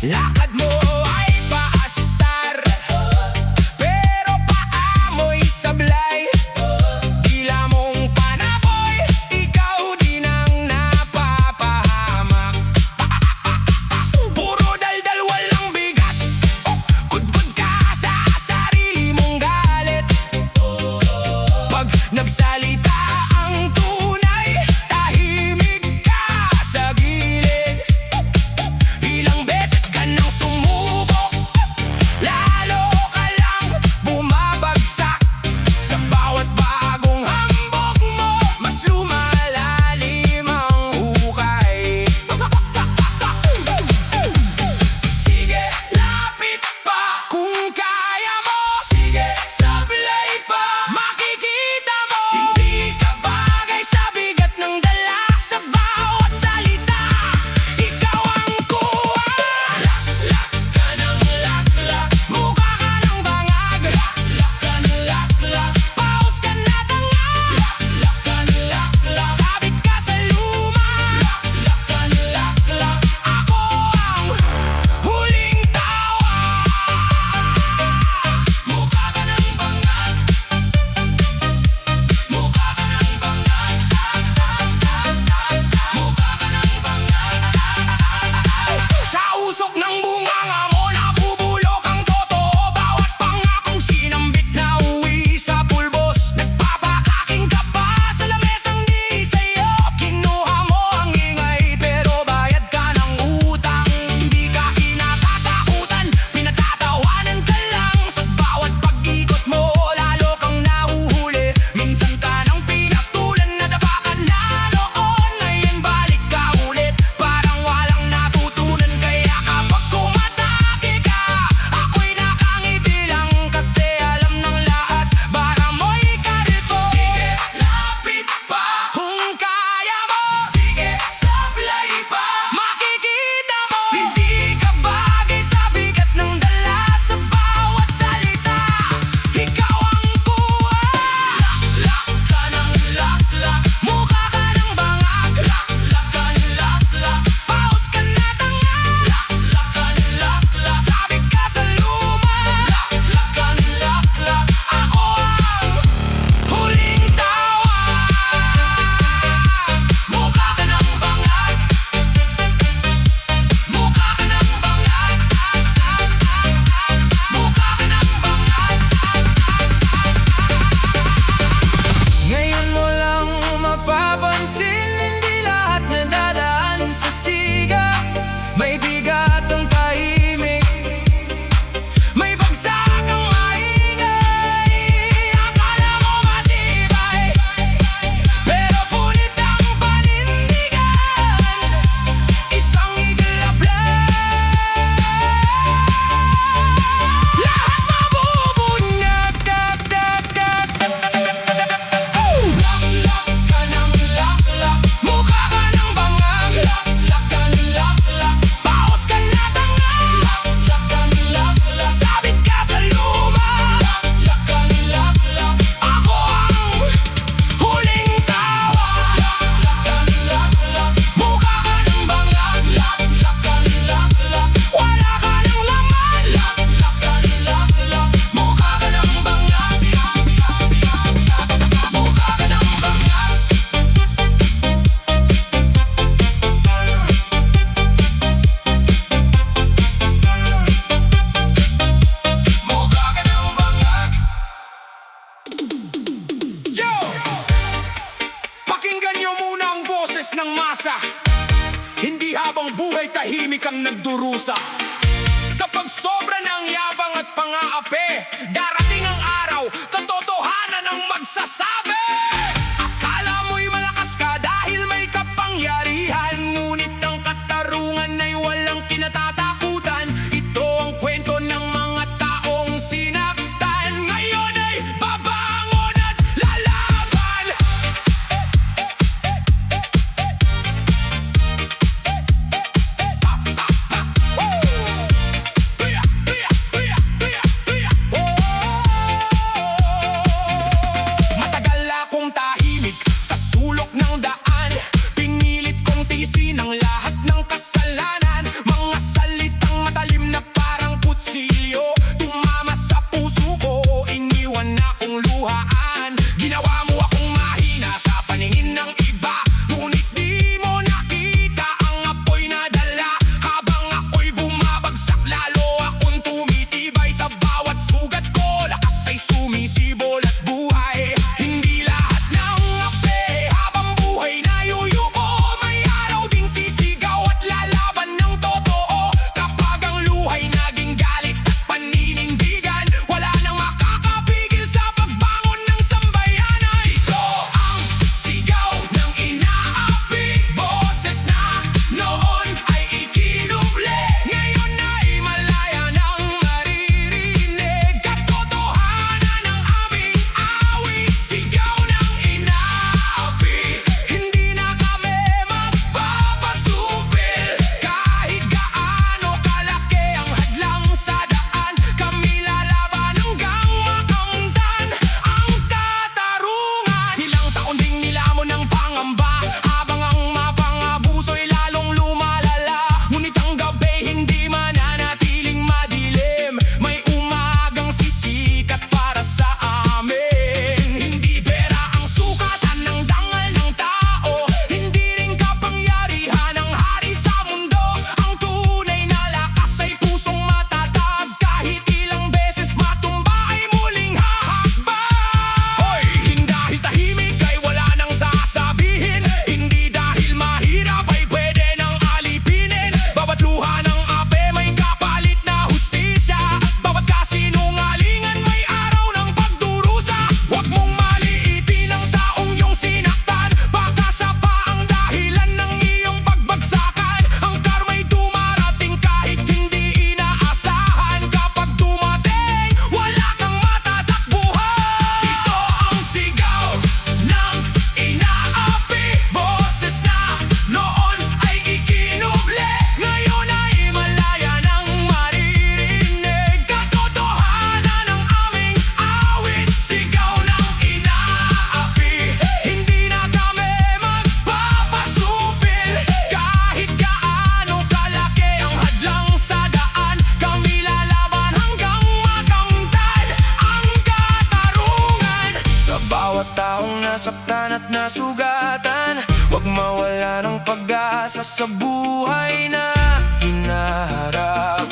Lakad mo ay paastar, pero paa mo'y sablay. Dila mong panaboy, ikaw din ang napapahamak. Puro daldal, walang bigat. Kudkod ka sa sarili mong galit. Pag nagsalita ang tunay, tahimik ka sa gilid. Ilang beses ka nang ape. Darating ang araw, katotohanan ang magsasabi. Akala mo'y malakas ka dahil may kapangyarihan, ngunit ang katarungan ay walang kinatatakutan. Ito ang kwento ng mga taong sinaktan, ngayon ay babangon at lalaban. Matagal akong tahimik sa sulok ng daan, pinilit kong tiisin ang lahat ng kasalanan. Mga salitang matalim na parang kutsilyo, tumama sa puso ko, iniwan akong luhaan. Ginawa mo akong mahina sa paningin ng iba, ngunit di mo nakita ang apoy na dala. Habang ako'y bumabagsak, lalo akong tumitibay. Sa bawat sugat ko, lakas ay sumisibol at buhay. Hindi lahat ng ape habang buhay na yuyuko, may araw ding sisigaw at lalaban ng totoo. Kapag ang luhay naging galit at paninindigan, wala nang makakapigil sa pagbangon ng sambayanan. Ito ang sigaw ng inaapi, boses na noon ay ikinuble, ngayon ay malaya nang maririnig. Katotohanan ng aming awit, sigaw ng inaapi. Hindi na kami magpapasupil, kahit gaano kalaki ang hadlang sa daan. Kami lalaban hanggang makamtan ang katarungan. Ilang taon ding nilamon ng pangamba, habang ang mapangabuso'y lalong lumalala. Ngunit ang gabi hindi mananatiling madilim, may umagang sisikat para sa amin. Hindi pera ang sukatan ng dangal ng tao, hindi rin kapangyarihan ang hari sa mundo. Ang tunay na lakas ay pusong matatag, kahit ilang beses matumba ay muling hahakbang. Hoy! Hindi dahil tahimik ay wala nang sasabihin, hindi dahil mahirap ay pwede nang alipinin. Bawat luha ng ape may kapalit na hustisya, bawat kasinungalingan may araw ng pagdurusa. Huwag mong maliitin ang taong iyong sinaktan, baka siya pa ang dahilan ng iyong pagbagsakan. Ang karma'y dumarating kahit hindi inaasahan, kapag dumating wala kang matatakbuhan. Ito ang sigaw ng inaapi, boses na noon ay ikinuble, ngayon ay malaya nang maririnig. Katotohanan ng aming awit, sigaw ng inaapi. Hindi na kami magpapasupil, kahit gaano kalaki ang hadlang sa daan. Kami lalaban hanggang makamtan ang katarungan. Sa bawat taong nasaktan at nasugatan, huwag mawala ng pag-asa sa buhay na hinaharap.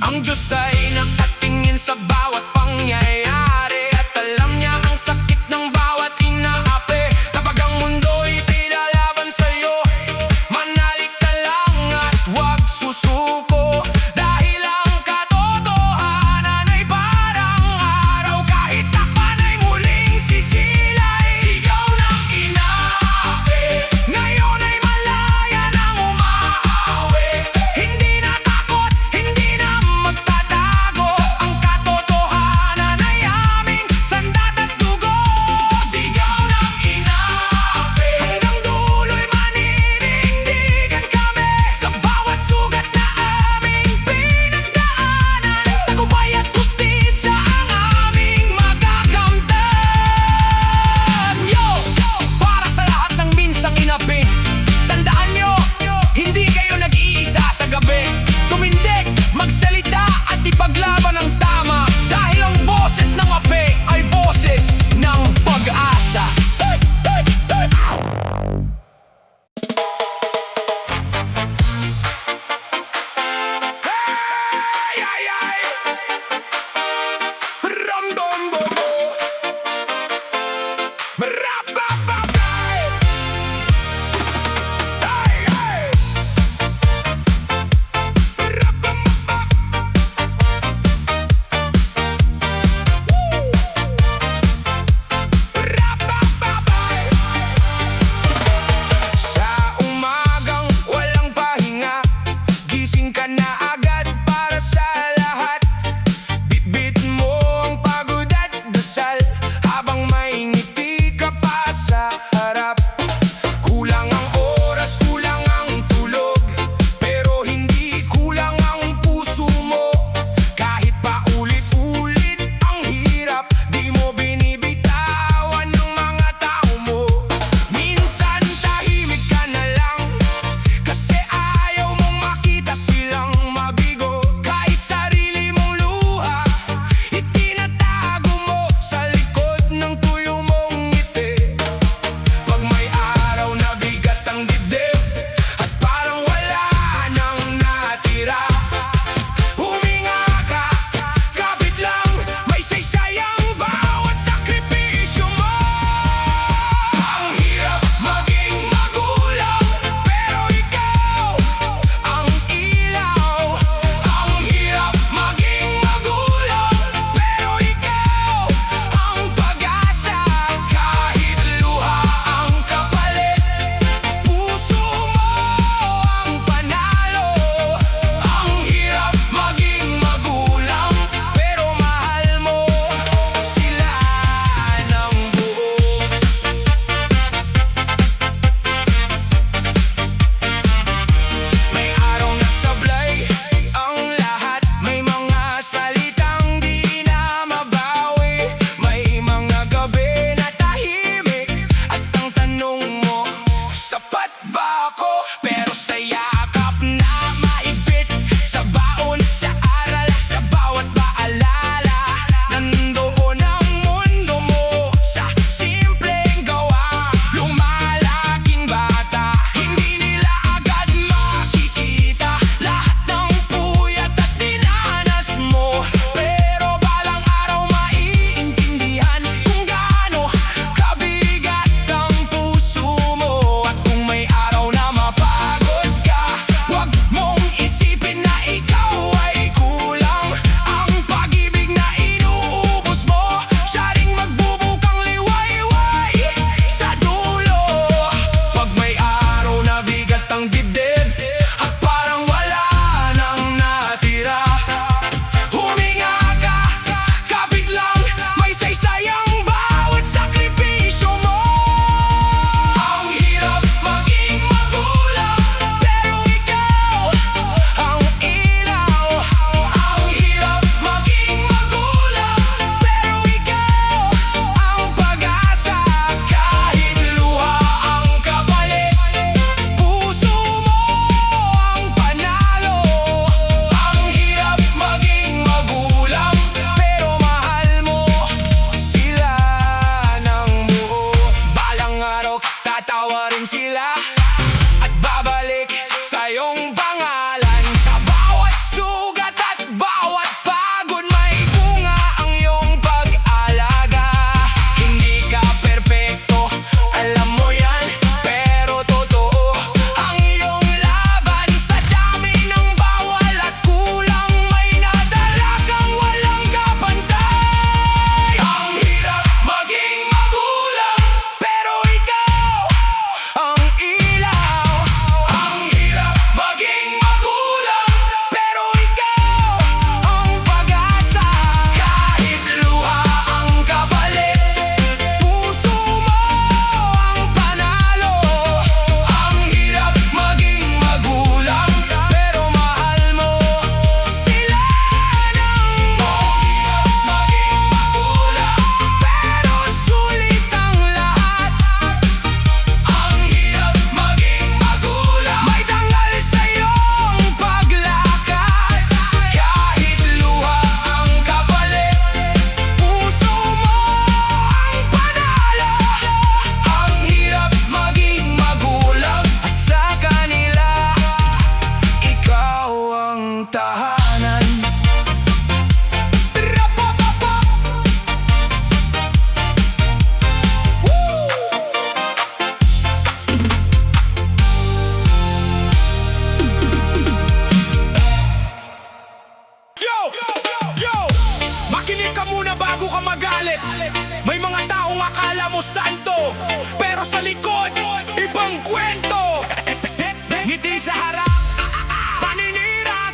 Ang Diyos ay nakatingin sa bawat pangyayari, at alam niya ang sakit ng bawat inaapi. Kapag ang mundo'y pinalaban sa'yo, manalig ka lang at huwag susuko, dahil ang katotohanan ay parang araw, kahit takpan ay muling sisilay. Sigaw ng inaapi, ngayon ay malaya nang umaawi. Hindi na takot, hindi na magtatago, ang katotohanan ay aming sandat at dugo. Sigaw ng inaapi, hanggang dulo'y maninindigan kami. Sa bawat sugat na aming pinagdaanan, tagumpay at hustisya ang aming magakamtan. Yo! Para sa lahat ng minsang inapi, tandaan nyo, hindi kayo nag-iisa sa gabi. Tumindig, magsalita at ipaglaban ang tama, dahil ang boses ng ape ay boses ng pag-asa. Ay, ay, ay! Ram-dom-bo-bo! Rap-bap-bap-ay! Ay, ay! Rap-bap-bap! ka na agad para sa lahat. Bitbit mo ang pagod at dasal habang may ngiti ka pa sa harap. Kulang ang oras, kulang ang tulog, pero hindi kulang ang puso mo. Kahit pa ulit-ulit ang hirap, di mo binibitawan ng mga tao mo. Minsan tahimik ka na lang kasi ayaw mong makita silang mabigo. Kahit sarili mong luha, itinatago mo sa likod ng tuyo mong ngiti. Pag may araw na bigat ang dibdib at parang wala nang natira, huminga ka, kapit lang, may saysay ang bawat sakripisyo mo. Ang hirap maging magulang, pero ikaw ang ilaw. Ang hirap maging magulang, pero ikaw ang pag-asa. Kahit luha ang kapalit, puso mo ang panalo. Ang hirap maging magulang, pero mahal mo sila ng buo. May araw na sablay ang lahat, may mga salitang di na mabawi, may mga gabi na tahimik at ang tanong mo, sapat ba ako? Pero sa yakap na maibit, sa baon, sa aral, sa bawat paalala, nandoon ang mundo mo. Sa simpleng gawa, lumalaking bata, hindi nila agad makikita lahat ng puyat at dinanas mo. Pero balang araw maiintindihan kung gaano kabigat ang puso mo. At kung may araw na mapagod ka, huwag mong isipin na ikaw ay kulang. Ang pag-ibig na inuubos mo, siya ring magbubukang liwayway sa dulo. Pag may araw na bigat ang dibdib at parang wala nang natira, huminga ka, kapit lang, may saysay ang bawat sakripisyo mo. Ang hirap maging magulang, pero ikaw ang ilaw. Ang hirap maging magulang, pero ikaw ang pag-asa. Kahit luha ang kapalit, puso mo ang panalo. Ang hirap maging magulang, pero mahal mo sila ng buo. Balang araw tatawarin sila at babalik sa iyong pangalan. Sa bawat sugat at bawat pagod, may bunga ang iyong pag-alaga. Hindi ka perpekto, alam mo yan, pero totoo ang iyong laban. Sa dami ng bawal at kulang, may nadala kang walang kapantay. Ang hirap maging magulang, pero ikaw ang ilaw. Ang hirap maging magulang, pero ikaw ang pag-asa. Kahit luha ang kapalit, puso mo ang panalo. Ang hirap maging magulang, pero mahal mo sila ng buo. Maging magulang, pero sulit ang lahat. Ang hirap maging magulang, may dangal sa iyong paglakad. Kahit luha ang kapalit, puso mo ang panalo. Ang hirap maging magulang, at sa kanila ikaw ang tahanan. Rapapapa! Yo! Yo! Makinig ka muna bago ka magalit. May mga taong akala mo santo, pero sa likod, ibang kwento. Ngiti sa harap, paninira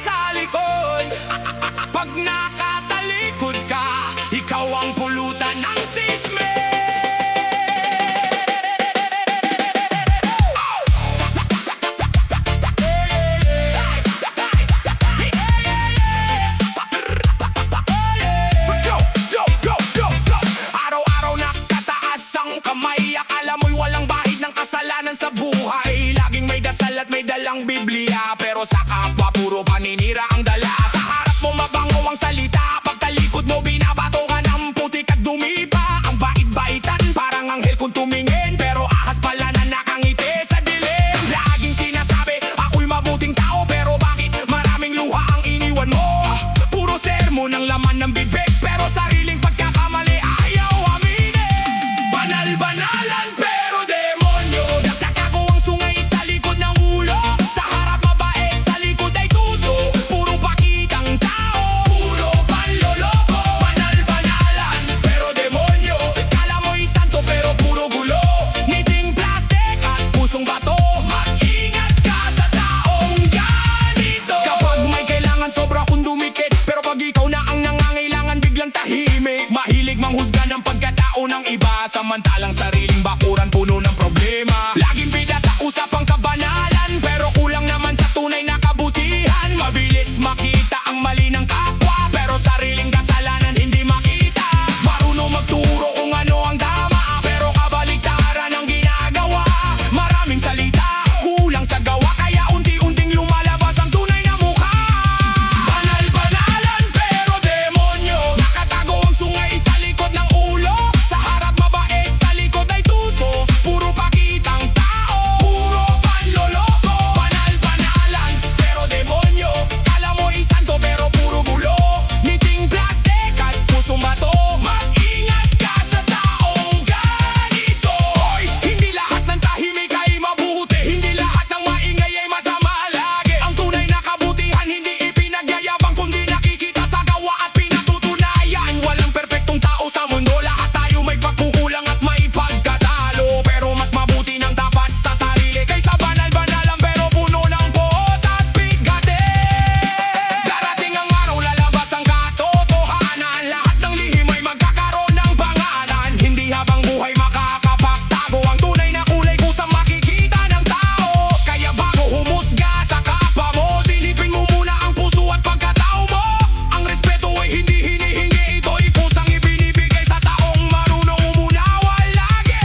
ang Biblia, pero sa kapwa puro paninira ang dala. Sa harap mo mabango ang salita, pagtalikod mo binabato ka ng putik at dumi pa. Ang bait-baitan parang anghel kung tumingin, pero ahas pala na nakangiti sa dilim. Laging sinasabi ako'y mabuting tao, pero bakit maraming luha ang iniwan mo? Puro sermon ang laman ng bibig, pero sariling pagkakamali ayaw aminin. Banal-banalan pero demonyo, nagtatago ang sungay sa likod ng ulo. Sa harap mabait, sa likod ay tuso. Puro pakitang tao, puro panloloko. Banal-banalan pero demonyo, kala mo'y santo pero puro gulo. Ngiting plastic at pusong bato, mag-ingat ka sa taong ganito. Kapag may kailangan sobra kung dumikit, pero pag ikaw na ang nangangailangan biglang tahimik. Mahilig manghusga ng pagkatao ng iba, samantalang sariling bakuran puno ng problema. Laging bida sa usapang kabanalan, pero kulang naman sa tunay na kabutihan. Mabilis makita ang mali ng kapwa, pero sariling kasalanan hindi makita. Marunong magturo kung ano ang tama, pero kabaliktaran ang ginagawa. Maraming salita, kulang sa gawa, kaya unti-unting lumalabas ang tunay na mukha. Banal-banalan pero demonyo, nakatago ang sungay sa likod ng ulo. Sa harap mabait, sa likod ay tuso. Puro pakitang tao, puro panloloko. Banal-banalan pero demonyo, kala mo'y santo pero puro gulo. Ngiting plastic at pusong bato, mag-ingat ka sa taong ganito. Hoy, hindi lahat ng tahimik ay mabuti, hindi lahat ng maingay ay masama lagi. Ang tunay na kabutihan hindi ipinagyayabang, kundi nakikita sa gawa at pinatutunayan. Walang perpektong tao sa mundo, lahat tayo may pagkukulang at may pagkatalo. Pero mas mabuti ng tapat sa sarili kaysa banal-banalan pero puno ng buot at bigatin. Darating ang araw, lalabas ang katotohanan. Lahat ng lihim ay magkakaroon ng pangalan. Hindi habang buhay makakapagtago ang tunay na kulay kusang makikita ng tao. Kaya bago humusga sa kapwa mo, silipin mo muna ang puso at pagkatao mo. Ang respeto ay hindi hinihingi, ito'y kusang ibinibigay sa taong marunong umunawa lagi.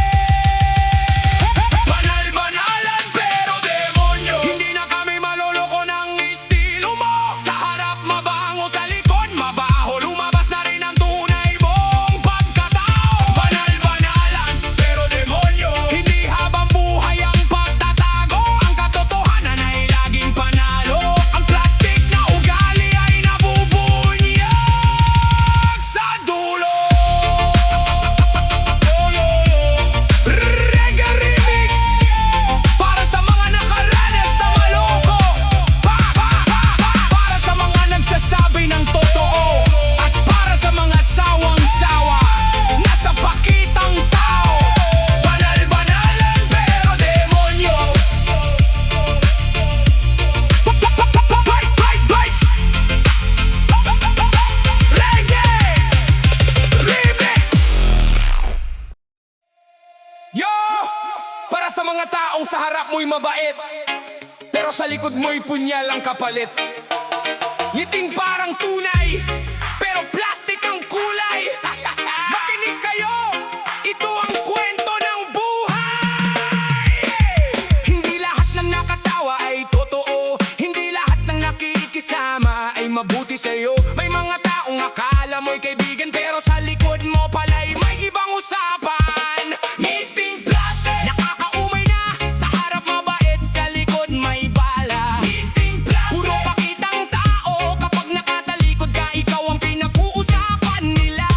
Banal-banalan pero demonyo, hindi na kami maloloko ng estilo mo. Sa harap mabango, sa likod mabaho, lumabas na rin ang tunay mong pagkatao. Banal-banalan pero demonyo, hindi habang buhay ang pagtatago. Ang katotohanan ay laging panalo. Ang plastic na ugali ay nabubunyag sa dulo. Reggae remix para sa mga nakaranas na maloko. Para sa mga nagsasabi ng totoo, at para sa mga sawang-sawa na sa pakitang tao. Banal-banalan pero demonyo. Reggae remix. Yo! Para sa mga taong sa harap mo'y mabait, pero sa likod mo'y punyal ang kapalit. Ngiting parang tunay, pero plastic ang kulay. Makinig kayo, ito ang kwento ng buhay. Hindi lahat ng nakatawa ay totoo, hindi lahat ng nakikisama ay mabuti sa'yo. May mga taong akala mo'y kaibigan, pero sa likod mo pala'y may ibang usapan. Ngiting plastic, nakakaumay na. Sa harap mabait, sa likod may bala. Ngiting plastic, puro pakitang tao. Kapag nakatalikod ka, ikaw ang pinag-uusapan nila.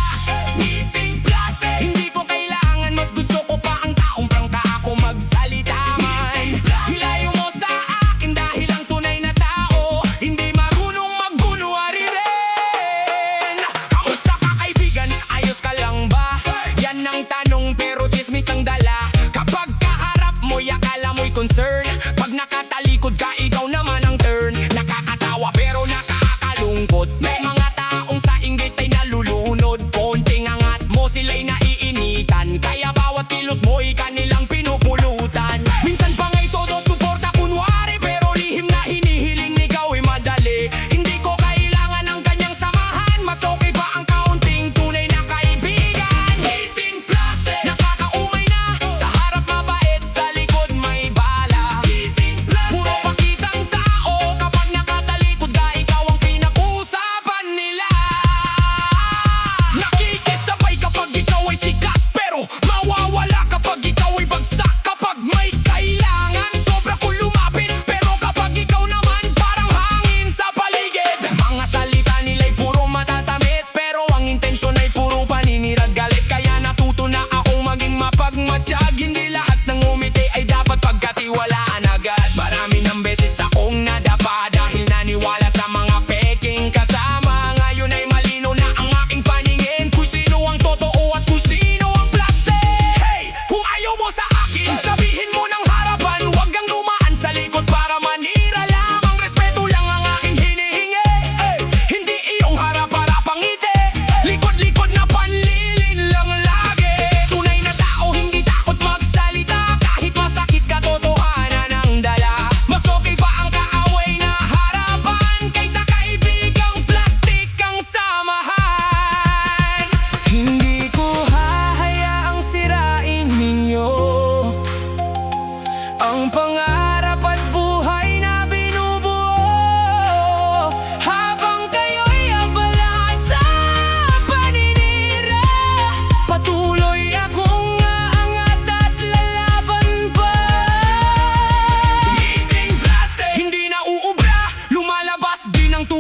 Ngiting plastic, hindi ko kailangan, mas gusto ko pa ang taong prangka ako magsalita man. Hilayo mo sa akin dahil ang tunay na tao hindi marunong magkunwari rin. Kamusta ka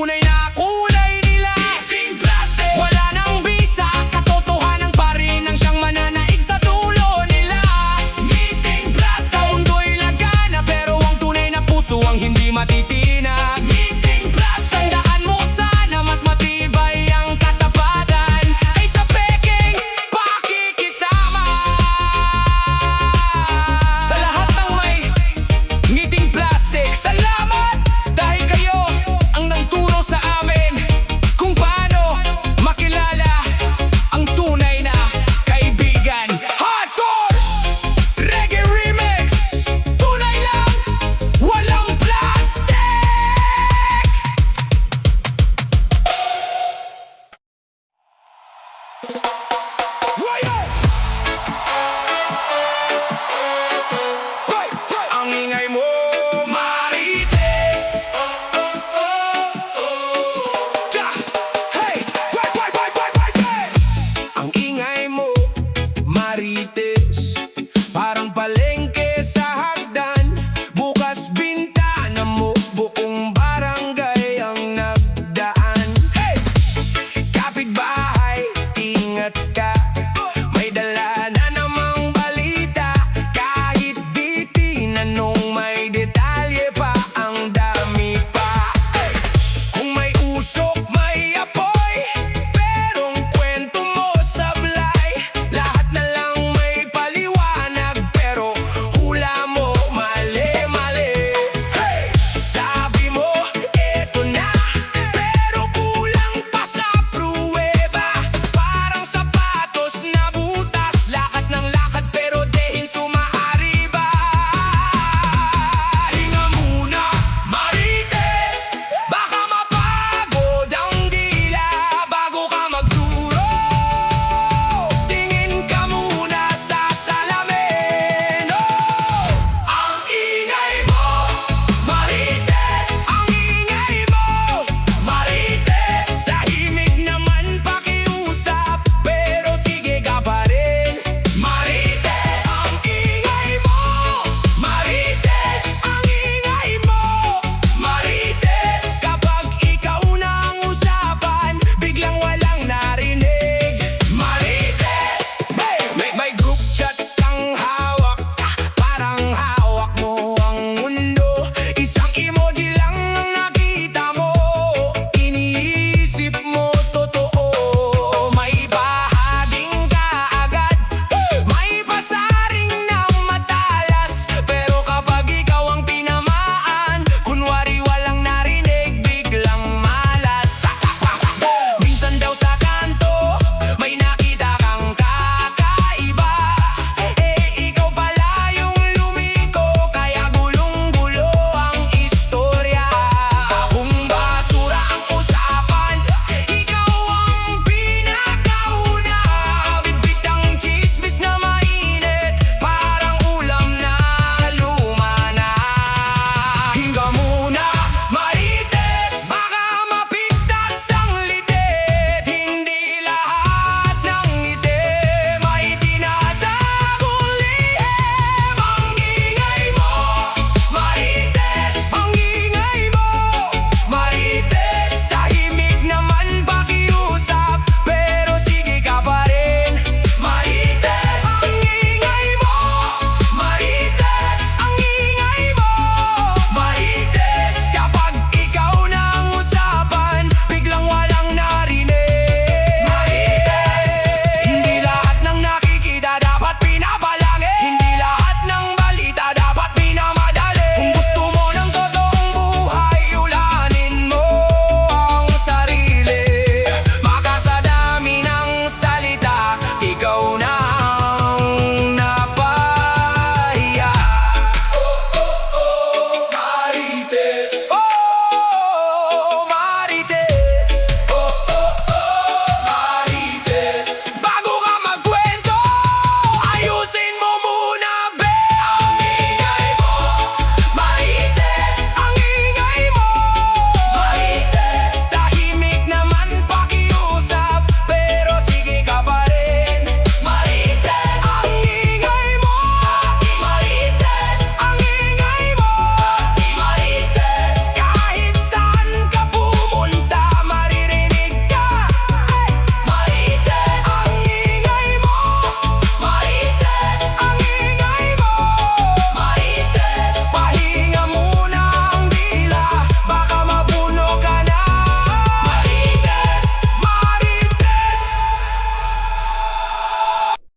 tunay na